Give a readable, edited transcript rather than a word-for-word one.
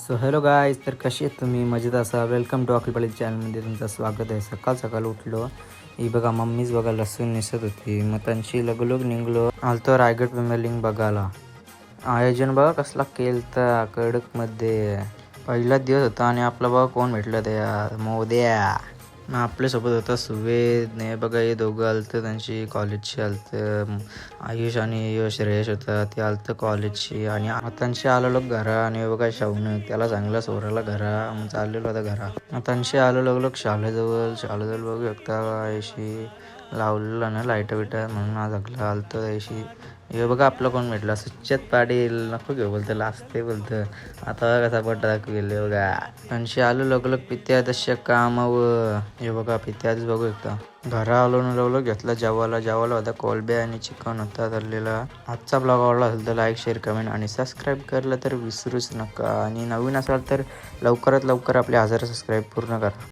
So hello guys, तर कसे आहेत तुम्ही? मजेत असा वेलकम टू अखिल चॅनलमध्ये तुमचं स्वागत आहे. सकाळ सकाळ उठलो, ही बघा मम्मीच बघा लसूण निसत होती. मग त्यांची लगलोग निघलो, आलतो रायगड प्रीमियर लीग बघायला. आयोजन बघा कसला केलता कडकमध्ये. पहिलाच दिवस होता आणि आपला बघा कोण भेटलं त्या मोद्या. मग आपल्यासोबत होता सुवेद ने बघा, हे दोघं आलतं त्यांची कॉलेजची आलतं. आयुष आणि यश श्रेयश होता, ते आलतं कॉलेजची. आणि त्यांशी आलेलो घरा आणि बघा शाहून त्याला चांगला सोराला घरा. मग चाललेलो आता घरा. मग त्यांशी आलो लागलो शाळेजवळ बघू शकता अशी लावलेलं ना लाईट बिट म्हणून आज आलतं अशी. हे बघा आपलं कोण भेटलं, सुच्चत पाटील. नको घेऊ बोलतं, लाजते बोलतं. आता कसा पट दाखवेल बघा. त्यांशी आलो लगलो पित्या तशा कामावर. हे बघा पित्याच बघू शकता. घरा आलो न लागलो घेतला जेवायला होता कोलब्या आणि चिकन होता धरलेला. आजचा ब्लॉग आवडला असेल तर लाईक शेअर कमेंट आणि सबस्क्राईब करायला तर विसरूच नका. आणि नवीन असाल तर लवकरात लवकर आपले 1000 सबस्क्राईब पूर्ण करा.